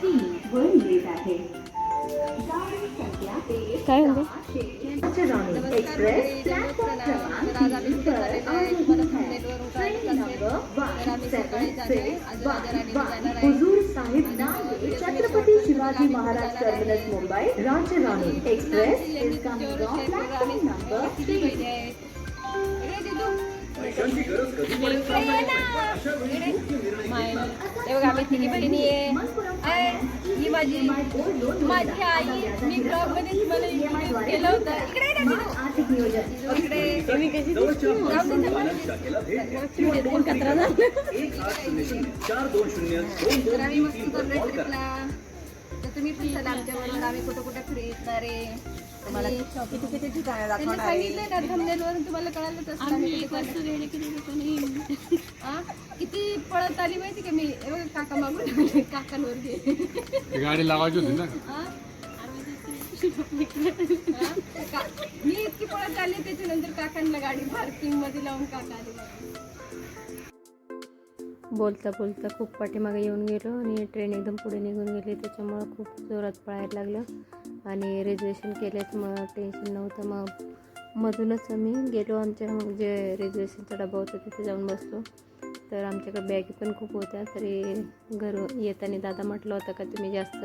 3 वर येत आहे. गाडी संख्या काय म्हणते? राजराणी एक्सप्रेस प्लॅटफॉर्म क्रमांक 3 पर आ रही है. Train number 1761 Hazur Sahib Nanded Chhatrapati Shivaji Maharaj terminus Mumbai Rajrani express is coming on platform number 3. हे बघा आम्ही तिघी बहिणी आहे. ही माझी आई. मी ब्लॉग मध्ये तुम्हाला इंट्रोड्यूस केलं होतं. आर्थिक नियोजन तर तुम्ही पण चला आमच्याबरोबर. आम्ही कुठं कुठं फिरणार आहे. तुम्हाला किती ठिकाणं सांगितलं ना थंबनेलवरून तुम्हाला कळालंच असतं. किती पळत आली माहिती का मी. काका मागून काकांवर घे गाडी लावायची होती ना. मी इतकी पळत आली त्याच्यानंतर काकांना गाडी पार्किंग मध्ये लावून काका आले. बोलता बोलता खूप पाठीमागे येऊन गेलो आणि ट्रेन एकदम पुढे निघून गेली. त्याच्यामुळं खूप जोरात पळायला लागलं आणि रिझर्वेशन केल्याचं मग टेन्शन नव्हतं. मग मधूनच आम्ही गेलो. आमच्या जे रिझर्वेशनचा डबा होता तिथे जाऊन बसलो. तर आमच्याकडे बॅगी पण खूप होत्या. तरी घरून येताना दादा म्हटलं होतं का तुम्ही जास्त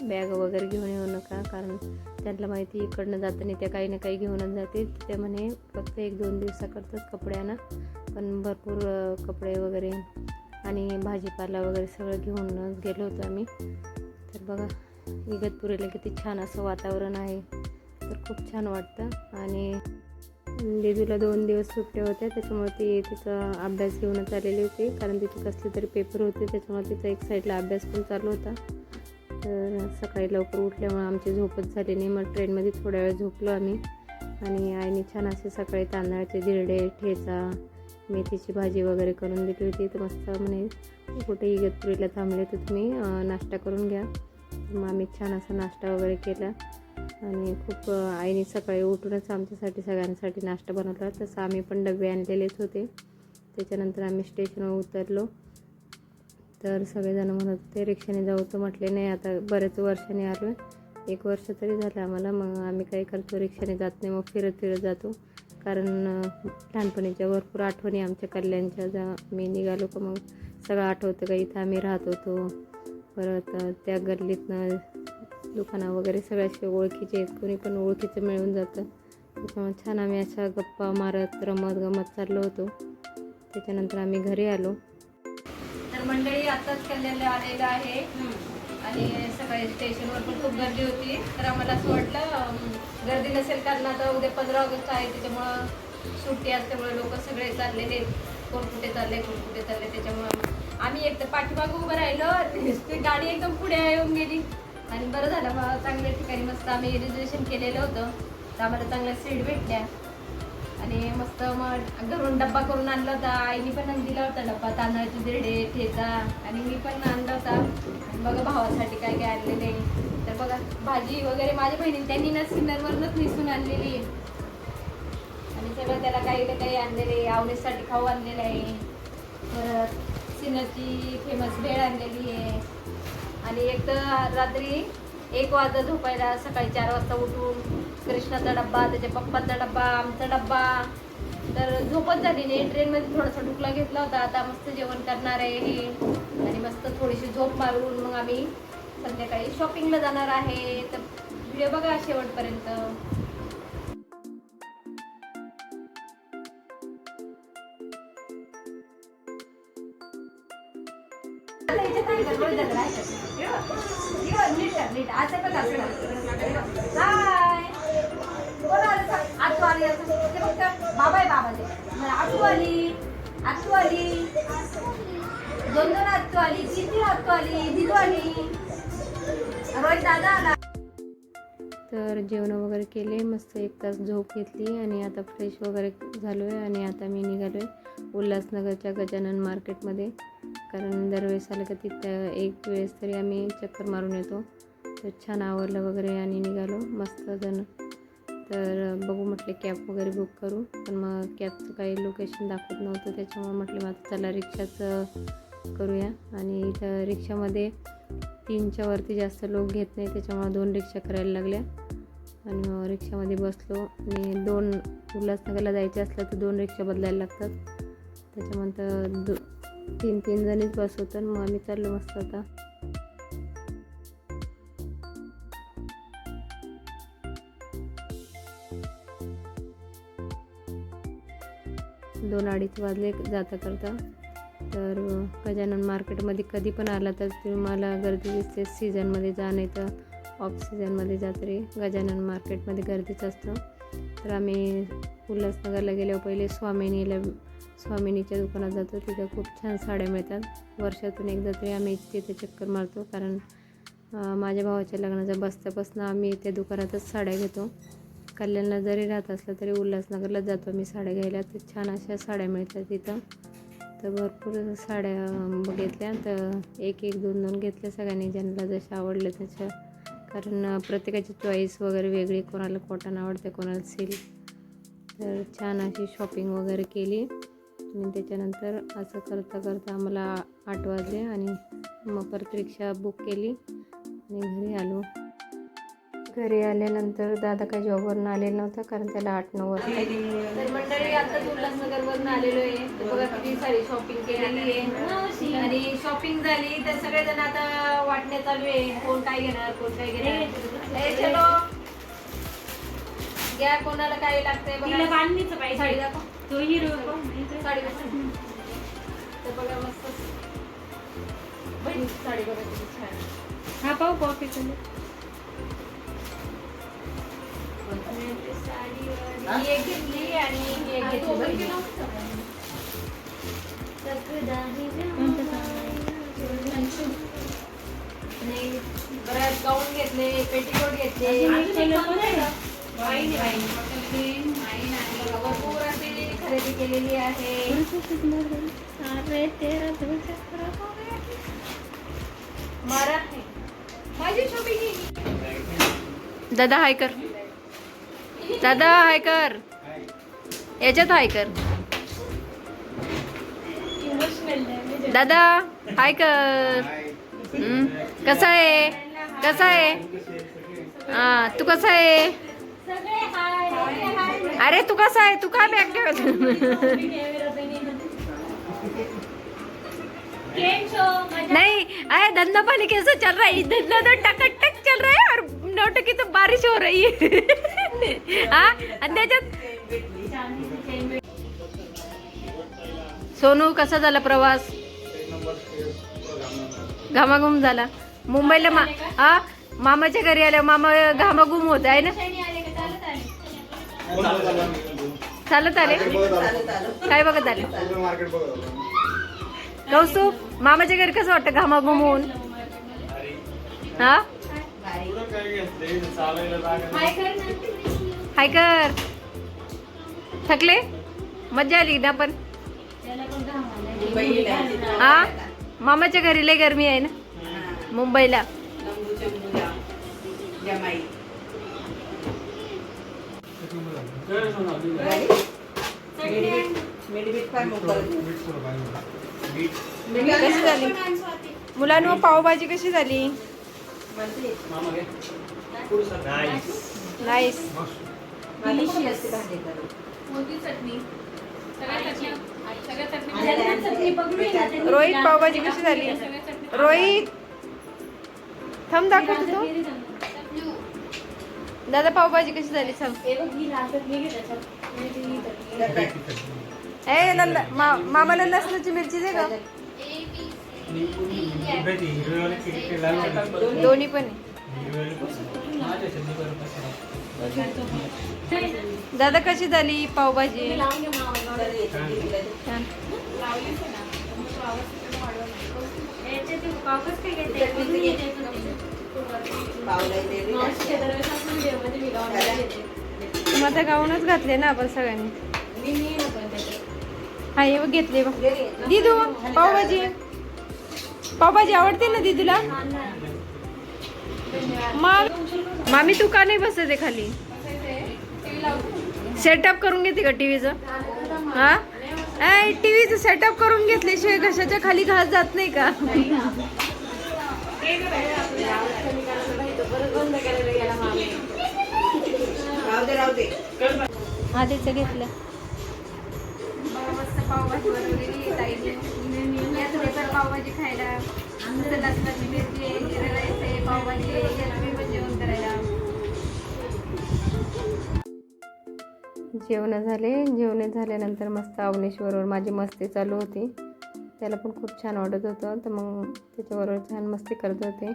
बॅग वगैरे घेऊन येऊ नका, कारण त्यांना माहिती इकडनं जाताना त्या काही ना काही घेऊनच जाते. त्या म्हणे फक्त 1-2 दिवसाकरताच कपडे आणा, पण भरपूर कपडे वगैरे आणि भाजीपाला वगैरे सगळं घेऊनच गेलो होतो आम्ही. तर बघा इगतपुरीला किती छान असं वातावरण आहे. तर खूप छान वाटतं. आणि दिदूला 2 दिवस सुट्ट्या होत्या, त्याच्यामुळे ती तिचा अभ्यास घेऊनच आलेली होती, कारण तिथे कसले तरी पेपर होते. त्याच्यामुळे तिचा एक साईडला अभ्यास पण चालू होता. तर सकाळी लवकर उठल्यामुळे आमची झोपच झाली नाही. मग ट्रेनमध्ये थोड्या वेळ झोपलो आम्ही. आणि आईने छान असे सकाळी तांदळाचे धिरडे, ठेचा, मेथीची भाजी वगैरे करून दिली होती. तर मस्त म्हणे कुठे इगतपुरीला थांबले तर तुम्ही नाश्ता करून घ्या. मग आम्ही छान असा नाश्ता वगैरे केला. आणि खूप आईने सकाळी उठूनच आमच्यासाठी सगळ्यांसाठी नाश्ता बनवला. तसं आम्ही पण डबे आणलेलेच होते. त्याच्यानंतर आम्ही स्टेशनवर उतरलो. तर सगळेजण म्हणत होते रिक्षाने जाऊ, तर म्हटले नाही आता बरेच वर्षांनी आलो आहे, 1 वर्ष तरी झालं आम्हाला. मग आम्ही काय करतो रिक्षाने जात नाही, मग फिरत फिरत जातो. कारण लहानपणीच्या भरपूर आठवणी आमच्या कल्याणच्या. ज्या मी निघालो का मग सगळं आठवतं का इथं आम्ही राहत होतो. परत त्या गल्लीतनं दुकानं वगैरे सगळ्याशी ओळखीचे आहेत, कोणी पण ओळखीचं मिळून जातं. त्याच्यामुळे छान आम्ही अशा गप्पा मारत रमत गमत चाललो होतो. त्याच्यानंतर आम्ही घरी आलो. तर मंडळी आत्ताच कल्याणला आलेलं आहे आणि सकाळी स्टेशनवर पण खूप गर्दी होती. तर आम्हाला असं वाटलं गर्दी नसेल, कारण आता उद्या 15 ऑगस्ट आहे, त्याच्यामुळं सुट्टी असल्यामुळे लोक सगळे चाललेले, कोण कुठे चालले कोण कुठे चालले. त्याच्यामुळं आम्ही एक तर पाठीमागं उभं राहिलो, ती गाडी एकदम पुढे येऊन गेली. आणि बरं झालं मग चांगल्या ठिकाणी मस्त आम्ही रिझर्वेशन केलेलं होतं, तर आम्हाला चांगल्या सीट भेटल्या. आणि मस्त मग घरून डब्बा करून आणला होता. आईने पण दिला होता डब्बा, तांदळाचे धिरडे, ठेचा, आणि मी पण आणला होता. आणि बघा भावासाठी काय काय आणलेले. तर बघा भाजी वगैरे माझ्या बहिणीने त्यांनी ना सिन्नरवरूनच निसून आणलेली आहे. आणि सगळं त्याला काही ना काही आणलेले. आवडीसाठी खाऊ आणलेलं आहे. परत सिन्नरची फेमस भेळ आणलेली आहे. आणि एक तर रात्री 1 वाजता झोपायला, सकाळी 4 वाजता उठून कृष्णाचा डब्बा, त्याच्या पप्पाचा डब्बा, आमचा डब्बा. तर झोपच झाली नाही. ट्रेनमध्ये थोडासा ढुकला घेतला होता. आता मस्त जेवण करणार आहे हे, आणि मस्त थोडीशी झोप मारून मग आम्ही संध्याकाळी शॉपिंगला जाणार आहे. तर व्हिडिओ बघा शेवटपर्यंत. बाबा आहे बाबा आठू आली, आठू आली, 2 आठू आली, 3 आठू आली, दिदू आली, रोज दादा आला. तर जेवण वगैरे केले, मस्त 1 तास झोप घेतली आणि आता फ्रेश वगैरे झालो आहे. आणि आता मी निघालो आहे उल्हासनगरच्या गजानन मार्केटमध्ये, कारण दरवेळेस आलं का तिथं एक वेळेस तरी आम्ही चक्कर मारून येतो. तर छान आवरलं वगैरे आणि निघालो मस्त जण. तर बघू म्हटले कॅब वगैरे बुक करू, पण मग कॅबचं काही लोकेशन दाखवत नव्हतं. त्याच्यामुळे म्हटलं मग चला रिक्षाचं करूया. आणि इथं रिक्षामध्ये 3च्या वरती जास्त लोक घेत नाही, त्याच्यामुळे 2 रिक्षा करायला लागल्या. आणि मग रिक्षामध्ये बसलो. आणि 2 उल्हासनगरला जायचे असलं तर 2 रिक्षा बदलायला लागतात. त्याच्यानंतर 3 जणीच बस होतं. मग आम्ही चाललो मस्त आता. दोन अडीच वाजले जाता करता. तर गजानन मार्केटमध्ये कधी पण आला तर तुम्हाला गर्दी दिसते. सीझनमध्ये जा, नाही तर ऑफ सीझनमध्ये जा, तरी गजानन मार्केटमध्ये गर्दीच असतं. तर आम्ही उल्हासनगरला गेल्यावर पहिले स्वामिनीच्या दुकानात जातो. तिथं खूप छान साड्या मिळतात. वर्षातून एकदा तरी आम्ही तिथे चक्कर मारतो, कारण माझ्या भावाच्या लग्नाच्या बस्त्यापासून आम्ही त्या दुकानातच साड्या घेतो. कल्याणला जरी राहत असलं तरी उल्हासनगरला जातो आम्ही साड्या घ्यायला. तर छान अशा साड्या मिळतात तिथं. तर भरपूर साड्या घेतल्या. तर 1-2 घेतल्या सगळ्यांनी, ज्यांना जशा आवडल्या तशा, कारण प्रत्येकाची चॉईस वगैरे वेगळी. कोणाला कॉटन आवडते, कोणाला सिल्क. तर छान अशी शॉपिंग वगैरे केली. आणि त्याच्यानंतर असं करता करता आम्हाला 8 वाजले. आणि मग परत रिक्षा बुक केली आणि घरी आलो. घरी आल्यानंतर दादा काही जॉबवरून आलेला नव्हता, कारण त्याला 8-9 वाजता. तर मंडळी आताच उल्हासनगरवरून आलेलो आहे. तर बघा किती सारी शॉपिंग केलेली आहे. आणि शॉपिंग झाली तर सगळेजण आता वाटणे चालू आहे, कोण काय घेणार, कोण काय घेणार. चलो घ्या, कोणाला काय लागतंय बघा. साडी दाखव, साडी बघा. तर बघा मस्त साडी बघा किती छान. हा पाहू कॉफी एक घेतली आणि एक घेतली. बऱ्याच गाऊन घेतले, पेटीकोट घेतले, भरपूर अशी खरेदी केलेली आहे. माझी शॉपिंग. दादा हाय कर, दादा हाय कर, याच्यात हाय कर. दादा हाय कर. कसा आहे, कसा आहे? तू कसा आहे? अरे तू कसा आहे? तू काय बॅग ठेवत? नहीं, अरे धंधा पानी कैसा चल रहा है? धंधा तो टक चल रहा है और नौटंकी तो बारिश हो रही है. हाँ, सोनू कसा झाला प्रवास? घामाघूम झाला. मुंबईला मामाच्या घरी आल्या मामा घामाघूम होत आहे ना. चालत आले, काय बघत आले? कौस्तुभ, मामाच्या घरी कसं वाटतं घामाघूम होऊन? हा, हाय कर. थकले? मजा आली ना? पण हा, मामाच्या घरी लय गरमी आहे ना मुंबईला. कशी झाली मुलांनो? पावभाजी कशी झाली? नाईस. रोहित, पावभाजी कशी झाली? रोहित थांब, दाखवतो तू. दादा पावभाजी कशी झाली सांग. मामाला लसणाची मिरची दे का? दोन्ही पण दादा कशी झाली पावभाजी? माझा गाऊनच घातले ना आपण सगळ्यांनी. हा हे बघ घेतले बघ. दिदू पावभाजी, पावभाजी आवडते ना दीदूला? मामी तू का नाही बसत आहे खाली? सेटअप करून घेते का टीव्हीचं? हा, टीव्हीचं सेटअप करून घेतल्याशिवाय घशाच्या खाली घास जात नाही का? आधीचं घेतलं. मस्त पावभाजी बनवलेली ताईने. यात तर पावभाजी खायला, आमचं लसणाची मिरची आहे, जिरं राईस आहे, पावभाजी आहे, याला मी पण जेवण करायला. जेवण झाल्यानंतर मस्त अवनीशबरोबर माझी मस्ती चालू होती. त्याला पण खूप छान वाटत होतं, तर मग त्याच्याबरोबर छान मस्ती करत होते.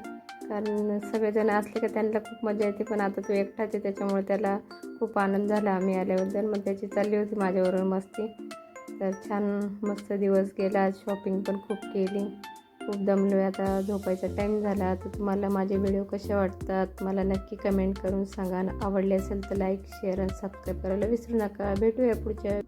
कारण सगळेजण असले का त्यांना खूप मजा येते, पण आता तो एकटाच आहे त्याच्यामुळे त्याला खूप आनंद झाला आम्ही आल्याबद्दल. मग त्याची चालली होती माझ्याबरोबर मस्ती. तर छान मस्त दिवस गेला. आज शॉपिंग पण खूप केली. खूप दमलो आहे, आता झोपायचा टाईम झाला. तर तुम्हाला माझे व्हिडिओ कसे वाटतात मला नक्की कमेंट करून सांगा. आवडले असेल तर लाईक शेअर आणि सबस्क्राईब करायला विसरू नका. भेटूया पुढच्या